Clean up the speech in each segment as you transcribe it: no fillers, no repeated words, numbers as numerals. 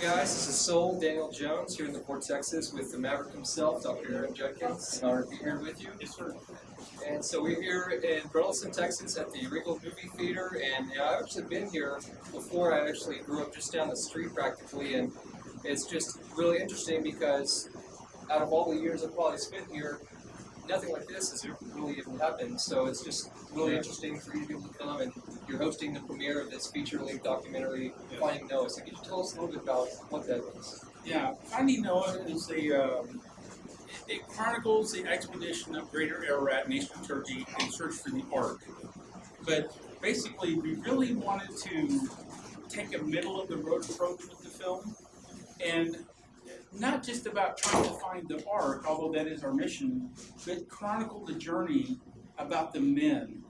guys. This is Soul Daniel Jones here in the Vortex with the Maverick himself, Dr. Judkins. An honor to be here with you. Yes, sir. And so we're here in Burleson, Texas at the Regal Movie Theater, and I've actually been here before. I actually grew up just down the street practically, and it's just really interesting because out of all the years I've probably spent here, nothing like this has really even happened. So it's just really interesting for you to be able to come, and you're hosting the premiere of this feature-length documentary, Finding Noah. So could you tell us a little bit about what that is? Yeah, Finding Noah is it chronicles the expedition of Greater Ararat in eastern Turkey in search for the Ark. But basically, we really wanted to take a middle-of-the-road approach with the film, and not just about trying to find the Ark, although that is our mission, but chronicle the journey about the men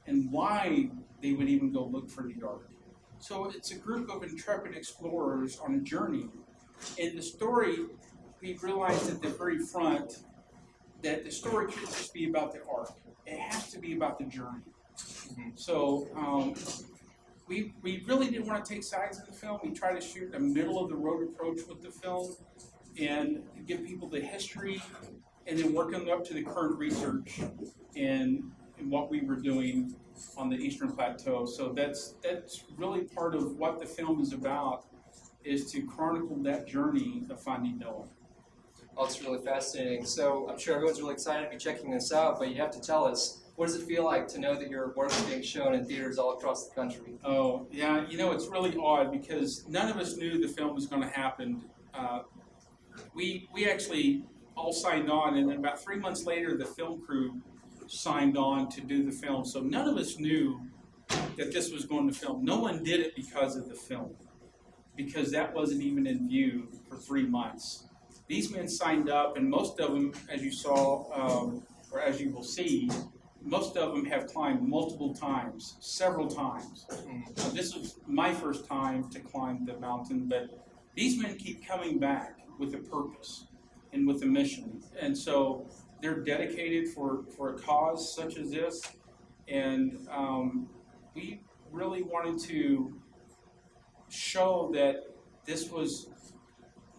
and why they would even go look for the Ark. So it's a group of intrepid explorers on a journey. In the story, we realized at the very front that the story couldn't just be about the Ark. It has to be about the journey. So we really didn't want to take sides in the film. We tried to shoot a middle-of-the-road approach with the film and give people the history and then working up to the current research and what we were doing on the Eastern Plateau. So that's really part of what the film is about, is to chronicle that journey of finding Noah. Oh, it's really fascinating. So I'm sure everyone's really excited to be checking this out, but you have to tell us, what does it feel like to know that your work is being shown in theaters all across the country? Oh, yeah, it's really odd because none of us knew the film was going to happen. We actually all signed on, and then about 3 months later, the film crew signed on to do the film. So none of us knew that this was going to film. No one did it because of the film, because that wasn't even in view for 3 months. These men signed up, and most of them, as you saw, or as you will see, most of them have climbed multiple times, several times. This was my first time to climb the mountain, but these men keep coming back with a purpose and with a mission. And so they're dedicated for a cause such as this. And we really wanted to show that this was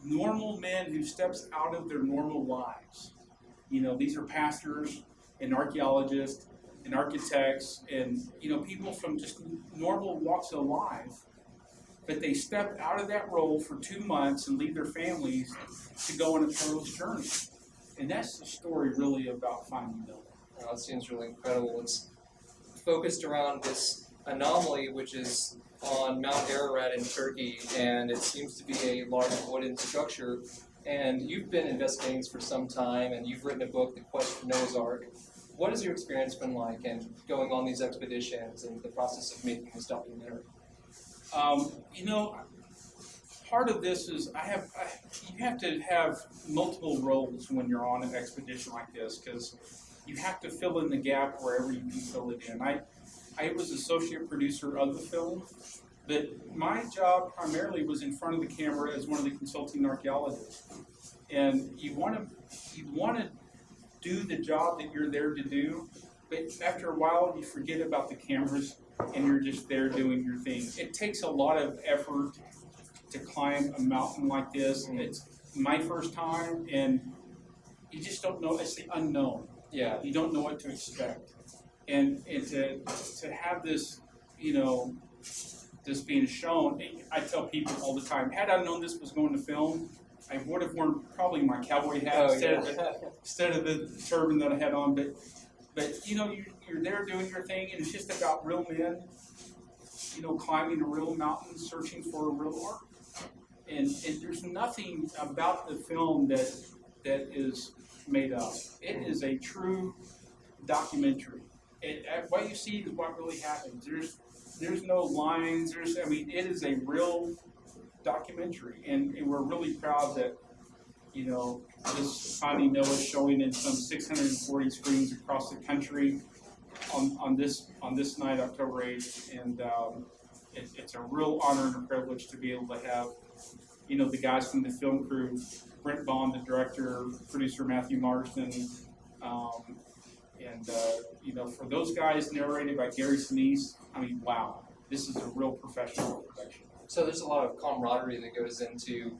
normal men who steps out of their normal lives. These are pastors and archaeologists and architects and, people from just normal walks of life. But they step out of that role for 2 months and leave their families to go on a perilous journey. And that's the story really about Finding Noah. Oh, it seems really incredible. It's focused around this anomaly, which is on Mount Ararat in Turkey, and it seems to be a large wooden structure. And you've been investigating this for some time, and you've written a book, The Quest for Noah's Ark. What has your experience been like in going on these expeditions and the process of making this documentary? Part of this is you have to have multiple roles when you're on an expedition like this, because you have to fill in the gap wherever you can fill it in. I was associate producer of the film, but my job primarily was in front of the camera as one of the consulting archaeologists. And you want to do the job that you're there to do, but after a while you forget about the cameras and you're just there doing your thing. It takes a lot of effort to climb a mountain like this. It's my first time, and you just don't know. It's the unknown. Yeah. You don't know what to expect. And to have this, this being shown, I tell people all the time, had I known this was going to film, I would have worn probably my cowboy hat instead of the turban that I had on. But you're there doing your thing, and it's just about real men, climbing a real mountain, searching for a real Ark. And there's nothing about the film that is made up. It is a true documentary. What you see is what really happens. There's no lines. It is a real documentary, and we're really proud that this Finding Noah is showing in some 640 screens across the country on this night, October 8th, and it's a real honor and a privilege to be able to have the guys from the film crew, Brent Bond, the director, producer Matthew Marsden, and for those guys, narrated by Gary Sinise. Wow, this is a real professional production. So there's a lot of camaraderie that goes into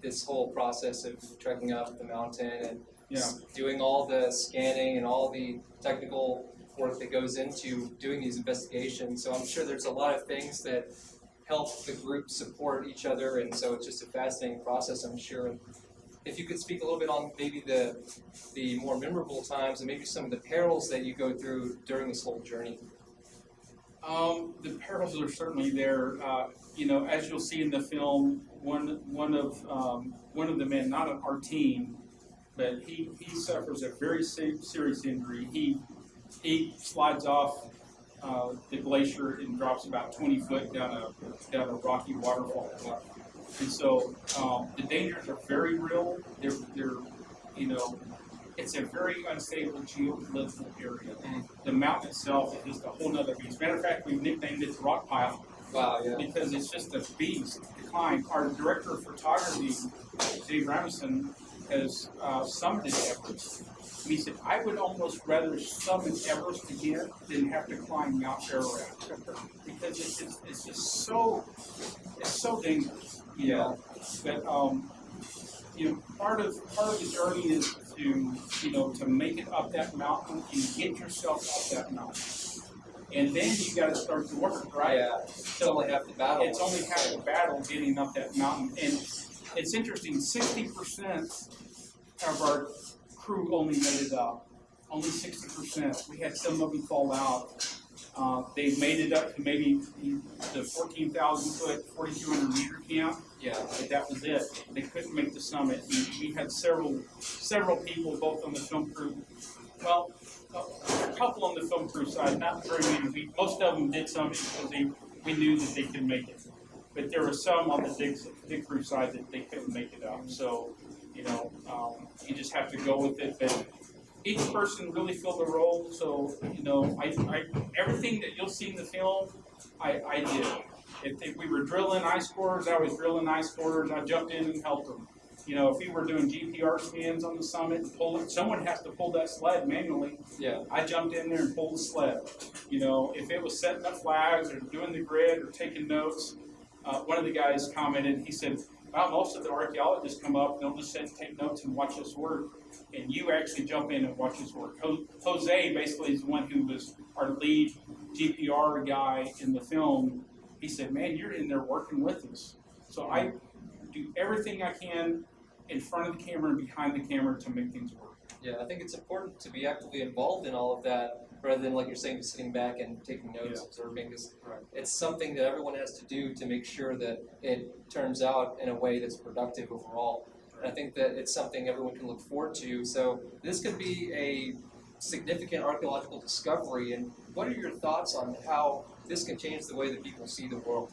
this whole process of trekking up the mountain and doing all the scanning and all the technical work that goes into doing these investigations. So I'm sure there's a lot of things that help the group support each other, and so it's just a fascinating process, I'm sure. If you could speak a little bit on maybe the more memorable times and maybe some of the perils that you go through during this whole journey. The perils are certainly there. As you'll see in the film, one of the men, not on our team, but he suffers a very serious injury. He slides off the glacier and drops about 20 foot down a rocky waterfall. And so the dangers are very real. They're it's a very unstable geopolitical area. The mountain itself is just a whole nother beast. Matter of fact, we've nicknamed it the rock pile. Wow, yeah. Because it's just a beast to climb. Our director of photography, Dave Ramison, has summited Everest. And he said, I would almost rather summit Everest again than have to climb Mount Ararat. Because it's just so dangerous. Yeah. But part of the journey is to make it up that mountain and get yourself up that mountain. And then you got to start the work, right? Yeah. It's only half the battle. It's only half the battle getting up that mountain. And it's interesting, 60% of our crew only made it up. Only 60%. We had some of them fall out. They made it up to maybe the 14,000 foot, 4,200 meter camp. Yeah. But that was it. They couldn't make the summit. And we had several people, both on the film crew. Well, a couple on the film crew side, not very many. Most of them did summit because we knew that they could make it. But there were some on the big crew side that they couldn't make it up. So, you just have to go with it. But each person really filled a role. So, I everything that you'll see in the film, I did. If we were drilling ice cores, I was drilling ice cores. I jumped in and helped them. If we were doing GPR scans on the summit and pull it, someone has to pull that sled manually. Yeah. I jumped in there and pulled the sled. If it was setting up flags or doing the grid or taking notes, one of the guys commented, he said, well, most of the archaeologists come up and they'll just sit and take notes and watch us work. And you actually jump in and watch us work. Jose basically is the one who was our lead GPR guy in the film. He said, man, you're in there working with us. So I do everything I can in front of the camera and behind the camera to make things work. Yeah, I think it's important to be actively involved in all of that rather than, like you're saying, just sitting back and taking notes, observing. Because it's something that everyone has to do to make sure that it turns out in a way that's productive overall. And I think that it's something everyone can look forward to. So this could be a significant archaeological discovery. And what are your thoughts on how this can change the way that people see the world?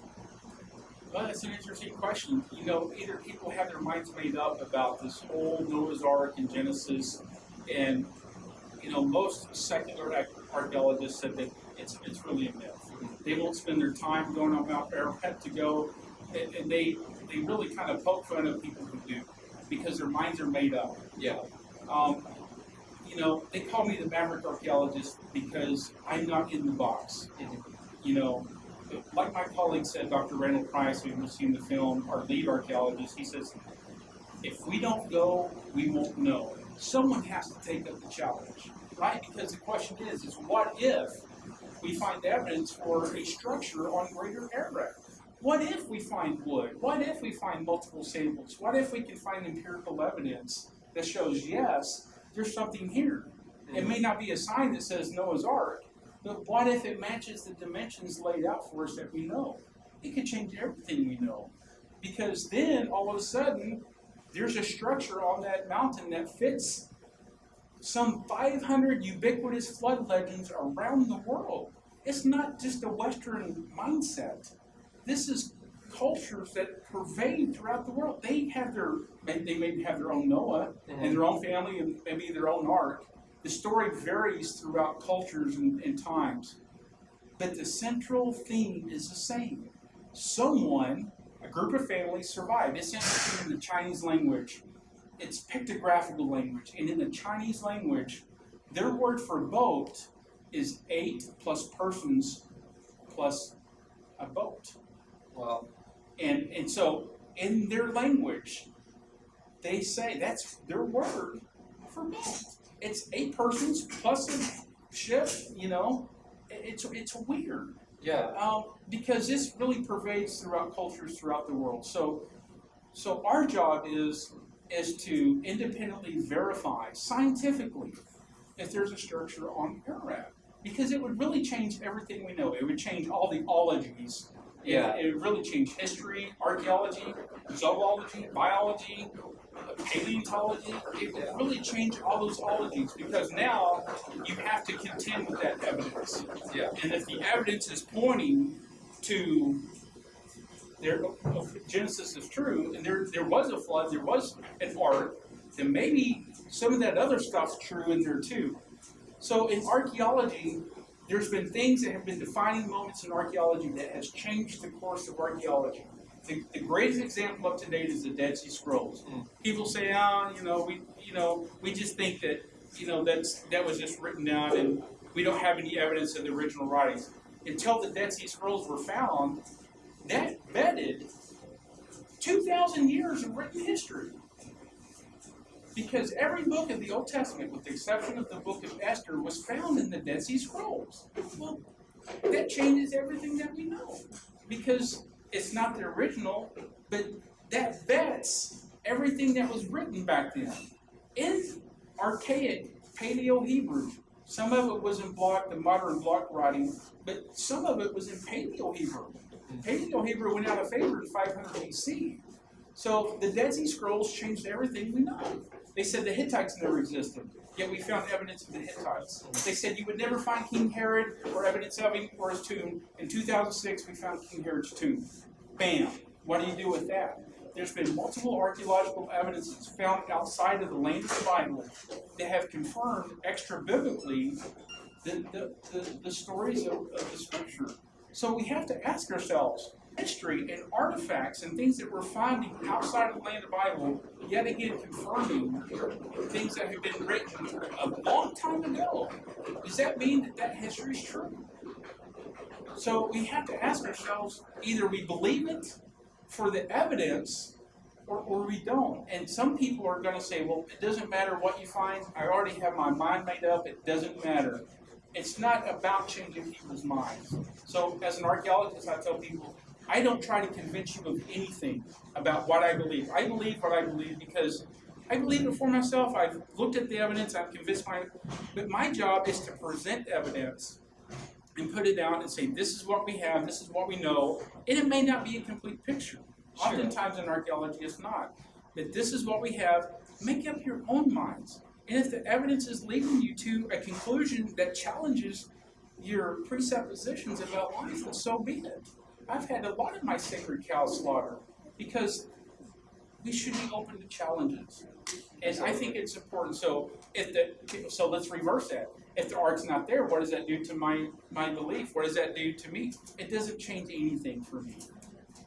Well, that's an interesting question. Either people have their minds made up about this whole Noah's Ark and Genesis, and most secular archaeologists said that it's really a myth. They won't spend their time going on Mount Ararat to go, and they really kind of poke fun of people who do, because their minds are made up. Yeah. They call me the maverick archaeologist because I'm not in the box. Like my colleague said, Dr. Randall Price, who you'll see in the film, our lead archaeologist, he says, if we don't go, we won't know. Someone has to take up the challenge, right? Because the question is what if we find evidence for a structure on Greater Ararat? What if we find wood? What if we find multiple samples? What if we can find empirical evidence that shows, yes, there's something here? It may not be a sign that says Noah's Ark, but what if it matches the dimensions laid out for us that we know? It could change everything we know. Because then, all of a sudden, there's a structure on that mountain that fits some 500 ubiquitous flood legends around the world. It's not just a Western mindset. This is cultures that pervade throughout the world. They maybe have their own Noah and their own family and maybe their own ark. The story varies throughout cultures and times, but the central theme is the same. A group of families survived. It's interesting in the Chinese language. It's pictographical language, and in the Chinese language, their word for boat is 8 plus persons plus a boat. Wow. And so in their language, they say that's their word for mount. It's 8 persons plus a ship, you know. It's weird. Yeah. Because this really pervades throughout cultures throughout the world. So our job is to independently verify scientifically if there's a structure on Ararat. Because it would really change everything we know. It would change all the ologies. Yeah. It would really change history, archaeology, zoology, biology, paleontology. It would really change all those ologies because now you have to contend with that evidence. Yeah. And if the evidence is pointing to Genesis is true, and there was a flood, there was an ark, then maybe some of that other stuff's true in there too. So in archaeology, there's been things that have been defining moments in archaeology that has changed the course of archaeology. The greatest example up to date is the Dead Sea Scrolls. People say, we just think that, that was just written down, and we don't have any evidence of the original writings. Until the Dead Sea Scrolls were found, that vetted 2,000 years of written history. Because every book of the Old Testament, with the exception of the book of Esther, was found in the Dead Sea Scrolls. Well, that changes everything that we know. Because it's not the original, but that vets everything that was written back then. In archaic Paleo-Hebrew, some of it was in the modern block writing, but some of it was in Paleo-Hebrew. Paleo-Hebrew went out of favor in 500 BC. So the Dead Sea Scrolls changed everything we know. They said the Hittites never existed, yet we found evidence of the Hittites. They said you would never find King Herod or evidence of him or his tomb. In 2006, we found King Herod's tomb. Bam. What do you do with that? There's been multiple archaeological evidences found outside of the land of the Bible that have confirmed extra-biblically the stories of the Scripture. So we have to ask ourselves, history and artifacts and things that we're finding outside of the land of the Bible, yet again confirming things that have been written a long time ago. Does that mean that history is true? So we have to ask ourselves, either we believe it for the evidence or we don't. And some people are going to say, well, it doesn't matter what you find. I already have my mind made up. It doesn't matter. It's not about changing people's minds. So as an archaeologist, I tell people, I don't try to convince you of anything about what I believe. I believe what I believe because I believe it for myself. I've looked at the evidence. I've convinced but my job is to present evidence and put it out and say, this is what we have, this is what we know, and it may not be a complete picture. Sure. Oftentimes in archaeology, it's not. But this is what we have. Make up your own minds. And if the evidence is leading you to a conclusion that challenges your presuppositions about life, then so be it. I've had a lot of my sacred cows slaughtered because we should be open to challenges. And I think it's important. So let's reverse that. If the ark's not there, what does that do to my belief? What does that do to me? It doesn't change anything for me.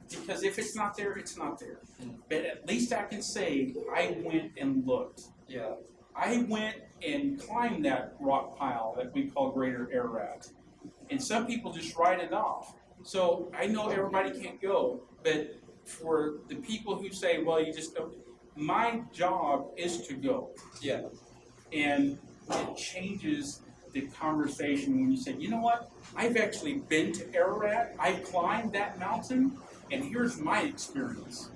Because if it's not there, it's not there. But at least I can say, I went and looked. Yeah. I went and climbed that rock pile that we call Greater Ararat. And some people just write it off. So I know everybody can't go, but for the people who say, well, you just don't, my job is to go. Yeah. And it changes the conversation when you say, you know what, I've actually been to Ararat, I've climbed that mountain, and here's my experience.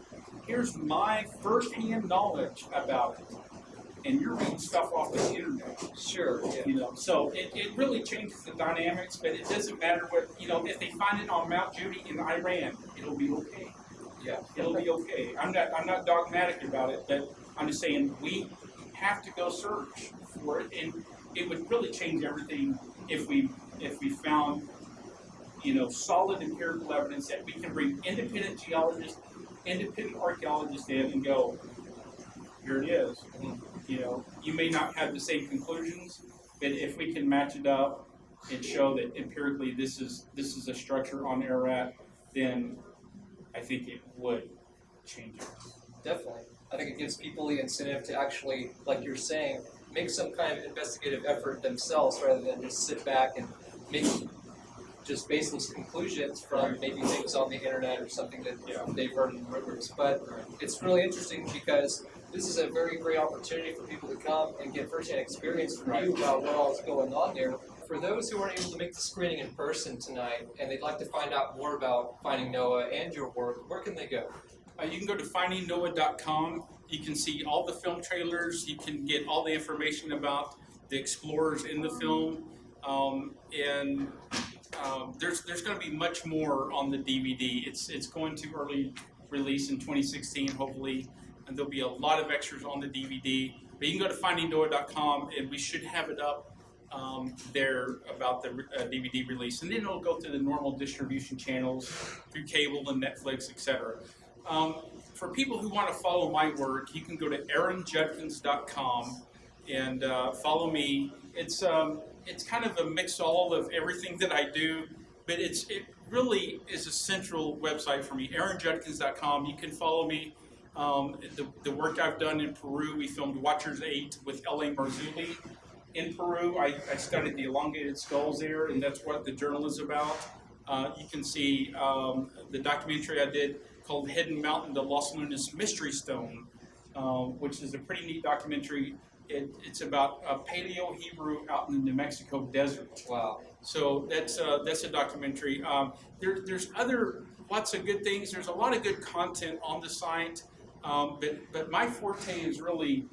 Here's my firsthand knowledge about it. And you're reading stuff off the internet. Sure. Yeah. So it really changes the dynamics, but it doesn't matter what, if they find it on Mount Judy in Iran, it'll be okay. Yeah. It'll be okay. I'm not dogmatic about it, but I'm just saying we have to go search for it, and it would really change everything if we found, solid empirical evidence that we can bring independent geologists, independent archaeologists in and go, here it is. You may not have the same conclusions, but if we can match it up and show that empirically this is a structure on Ararat, then I think it would change it. Definitely. I think it gives people the incentive to actually, like you're saying, make some kind of investigative effort themselves rather than just sit back and just baseless conclusions from maybe things on the internet or something that they've heard in rumors. But it's really interesting because this is a very great opportunity for people to come and get firsthand experience from you about what all is going on there. For those who weren't able to make the screening in person tonight and they'd like to find out more about Finding Noah and your work, where can they go? You can go to findingnoah.com. You can see all the film trailers. You can get all the information about the explorers in the film. There's going to be much more on the DVD. It's going to early release in 2016, hopefully, and there'll be a lot of extras on the DVD. But you can go to findingnoah.com, and we should have it up there about the DVD release, and then it'll go through the normal distribution channels through cable and Netflix, etc. For people who want to follow my work, you can go to aaronjudkins.com and follow me. It's kind of a mix-all of everything that I do, but it really is a central website for me. aaronjudkins.com. You can follow me. The work I've done in Peru. We filmed Watchers 8 with L.A. Marzulli. In Peru, I studied the elongated skulls there, and that's what the journal is about. You can see the documentary I did called Hidden Mountain, the Los Lunas Mystery Stone, which is a pretty neat documentary. It's about a Paleo-Hebrew out in the New Mexico desert. Wow. So that's a documentary. There's lots of good things. There's a lot of good content on the site, but my forte is really,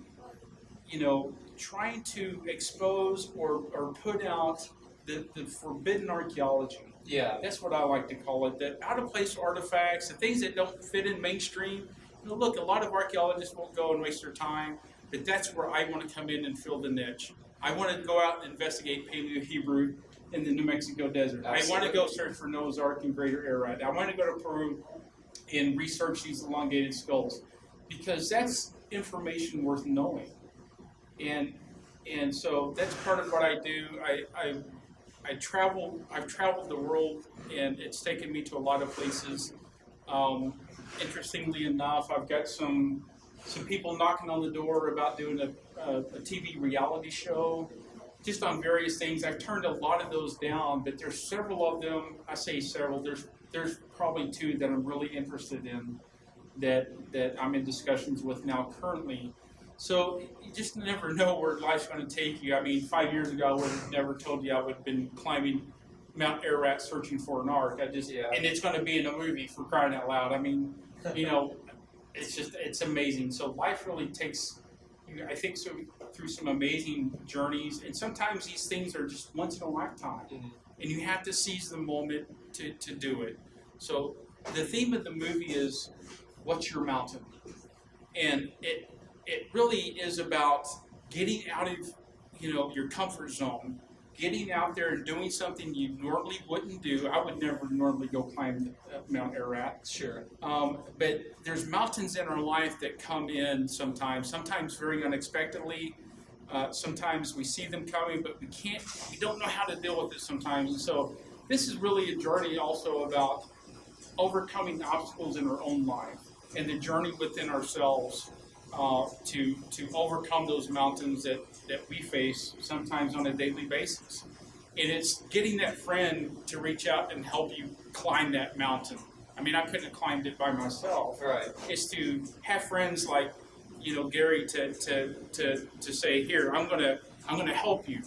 trying to expose or put out the forbidden archaeology. Yeah. That's what I like to call it, the out-of-place artifacts, the things that don't fit in mainstream. Look, a lot of archaeologists won't go and waste their time, but that's where I want to come in and fill the niche. I want to go out and investigate Paleo-Hebrew in the New Mexico desert. Absolutely. I want to go search for Noah's Ark in Greater Ararat. I want to go to Peru and research these elongated skulls, because that's information worth knowing. And so that's part of what I do. I've traveled the world, and it's taken me to a lot of places. Interestingly enough, I've got some people knocking on the door about doing a TV reality show, just on various things. I've turned a lot of those down, but there's several of them. I say several. There's probably 2 that I'm really interested in that I'm in discussions with now currently. So you just never know where life's going to take you. I mean, 5 years ago, I would have never told you I would have been climbing Mount Ararat searching for an ark. And it's going to be in a movie, for crying out loud. I mean, it's amazing. So life really takes, I think, through some amazing journeys. And sometimes these things are just once in a lifetime. Mm-hmm. And you have to seize the moment to do it. So the theme of the movie is, what's your mountain? And it really is about getting out of, your comfort zone, getting out there and doing something you normally wouldn't do. I would never normally go climb Mount Ararat. Sure. But there's mountains in our life that come in sometimes very unexpectedly. Sometimes we see them coming, but we don't know how to deal with it sometimes. And so this is really a journey also about overcoming obstacles in our own life and the journey within ourselves to overcome those mountains that we face sometimes on a daily basis. And it's getting that friend to reach out and help you climb that mountain. I mean, I couldn't have climbed it by myself. Right. It's to have friends like, Gary to say, here, I'm gonna help you.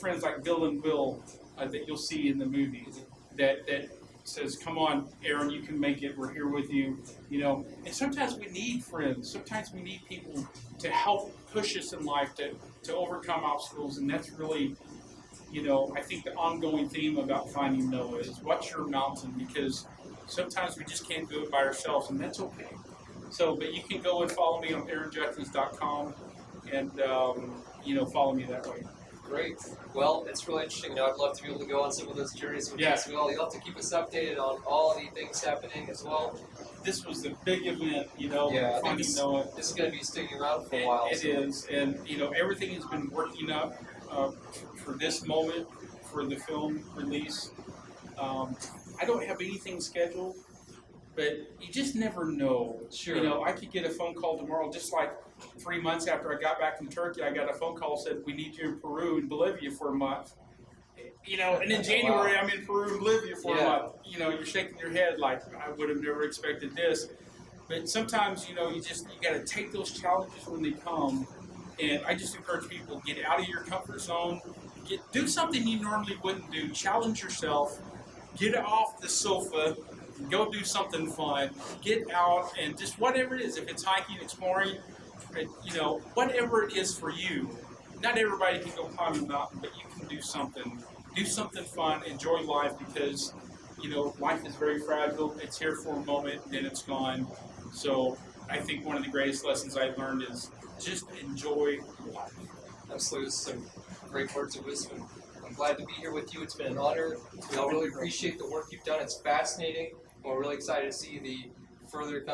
Friends like Bill and Will that you'll see in the movie that says, come on, Aaron, you can make it. We're here with you. And sometimes we need friends. Sometimes we need people to help push us in life to overcome obstacles. And that's really, I think the ongoing theme about Finding Noah is, what's your mountain? Because sometimes we just can't do it by ourselves, and that's okay. So, but you can go and follow me on aaronjudkins.com and, follow me that way. Great. Well, it's really interesting. I'd love to be able to go on some of those journeys with you as well. You'll have to keep us updated on all of the things happening as well. This was the big event, Yeah, Finding Noah. This is going to be sticking around for a while. It is, and everything has been working up for this moment, for the film release. I don't have anything scheduled, but you just never know. Sure. I could get a phone call tomorrow, just like 3 months after I got back from Turkey, I got a phone call that said, we need you in Peru and Bolivia for a month. And in January I'm in Peru and Bolivia for a Yeah. month. You're shaking your head like I would have never expected this. But sometimes, you got to take those challenges when they come. And I just encourage people, get out of your comfort zone, do something you normally wouldn't do, challenge yourself, get off the sofa, go do something fun, get out and just whatever it is, if it's hiking, exploring, whatever it is for you. Not everybody can go climb a mountain, but you can do something fun, enjoy life, because life is very fragile. It's here for a moment, then it's gone. So I think one of the greatest lessons I've learned is just enjoy life. Absolutely, some great words of wisdom. I'm glad to be here with you. It's been an honor. We all really appreciate the work you've done. It's fascinating. We're really excited to see the further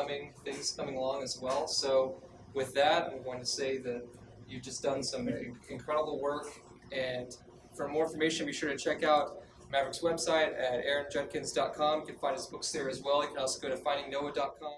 things coming along as well. So with that, I want to say that you've just done some incredible work. And for more information, be sure to check out Maverick's website at aaronjudkins.com. You can find his books there as well. You can also go to findingnoah.com.